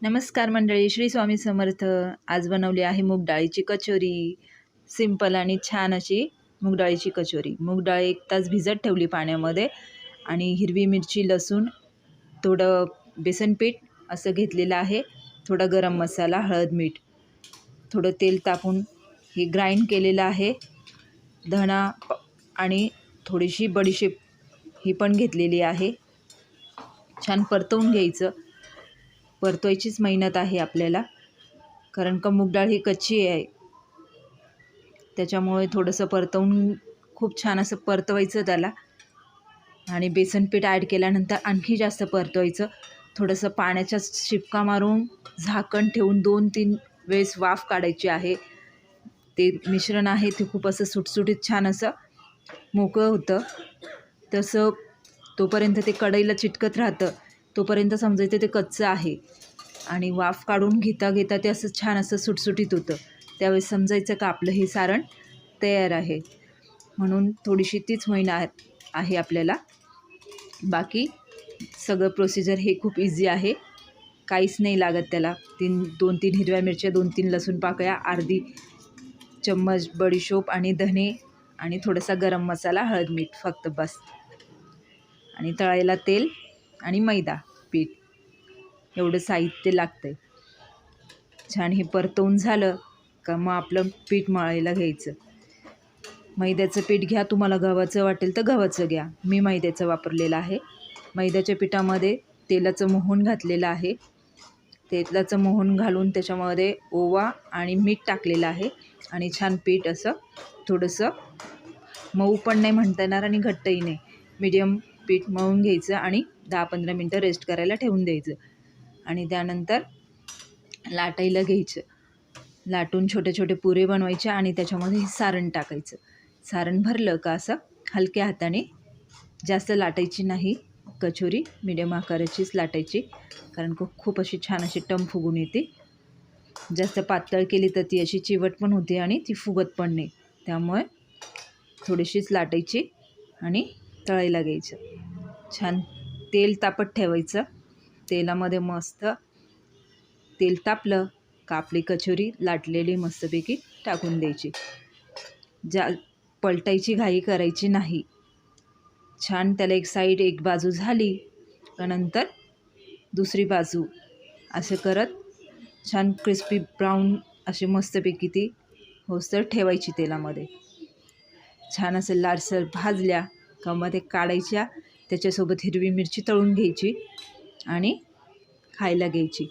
नमस्कार मंडळी, श्री स्वामी समर्थ. आज बनवली आहे मूग डाळीची कचोरी. सिंपल आणि छान अशी मूग डाळीची कचोरी. मूग डाळ 1 तास भिजत ठेवली पाण्यामध्ये आणि हिरवी मिरची, लसूण, थोडं बेसन पीठ असं घेतलेलं आहे. थोडा गरम मसाला, हळद, मीठ, थोडं तेल टाकून हे ग्राइंड केलेलं आहे. धणा आणि थोडीशी बडीशेप ही पण घेतलेली आहे. छान परतवून घ्यायचं. परतवायचीच मेहनत आहे आपल्याला, कारण का मूग डाळ ही कच्ची आहे, त्याच्यामुळे थोडंसं परतवून खूप छान असं परतवायचं त्याला. आणि बेसन पीठ ॲड केल्यानंतर आणखी जास्त परतवायचं. थोडंसं पाण्याचा शिपका मारून झाकण ठेवून 2-3 वेळेस वाफ काढायची आहे. ते मिश्रण आहे ते खूप असं सुटसुटीत छान असं मोकळं होतं. तसं तोपर्यंत ते कढईला चिटकत राहतं, तोपर्यंत समजायचं ते कच्चं आहे. आणि वाफ काढून घेता घेता ते असं छान असं सुटसुटीत होतं. त्यावेळेस समजायचं का आपलं हे सारण तयार आहे. म्हणून थोडीशी तीच मेहनत आहे आपल्याला. बाकी सगळं प्रोसिजर हे खूप इझी आहे, काहीच नाही लागत त्याला. 2-3 हिरव्या मिरच्या, 2-3 लसूण पाकळ्या, अर्धी चम्मच बडीशोप आणि धने आणि थोडासा गरम मसाला, हळद, मीठ फक्त बस. आणि तळायला तेल आणि मैदा पीठ, एवढं साहित्य लागतं. छान हे परतवून झालं का मग आपलं पीठ मळायला घ्यायचं. मैद्याचं पीठ घ्या, तुम्हाला गव्हाचं वाटेल तर गव्हाचं घ्या. मी मैद्याचं वापरलेलं आहे. मैद्याच्या पिठामध्ये तेलाचं मोहन घातलेलं आहे. तेलाचं मोहन घालून त्याच्यामध्ये ओवा आणि मीठ टाकलेलं आहे. आणि छान पीठ असं थोडंसं मऊ पण नाही म्हणता येणार आणि घट्टही नाही, मीडियम पीठ मळून घ्यायचं आणि 10-15 मिनटं रेस्ट करायला ठेवून द्यायचं. आणि त्यानंतर लाटायला घ्यायचं. लाटून छोटे छोटे पुरे बनवायचे आणि त्याच्यामध्ये हे सारण टाकायचं. सारण भरलं का असं हलक्या हाताने, जास्त लाटायची नाही कचोरी, मीडियम आकाराचीच लाटायची, कारण खूप अशी छान अशी टम फुगून येते. जास्त पातळ केली तर ती अशी चिवट पण होते आणि ती फुगत पण नाही. त्यामुळे थोडीशीच लाटायची आणि तळायला घ्यायचं. छान तेल तापत ठेवायचं. तेलामध्ये मस्त तेल तापलं का आपली कचोरी लाटलेली मस्तपैकी टाकून द्यायची. पलटायची घाई करायची नाही. छान त्याला एक बाजू झाली का नंतर दुसरी बाजू असं करत छान क्रिस्पी ब्राऊन अशी मस्तपैकी ती होस्तर ठेवायची तेलामध्ये. छान असं लालसर भाजल्या का मध्ये काढायच्या. त्याच्यासोबत हिरवी मिरची तळून घ्यायची आणि खायला घ्यायची.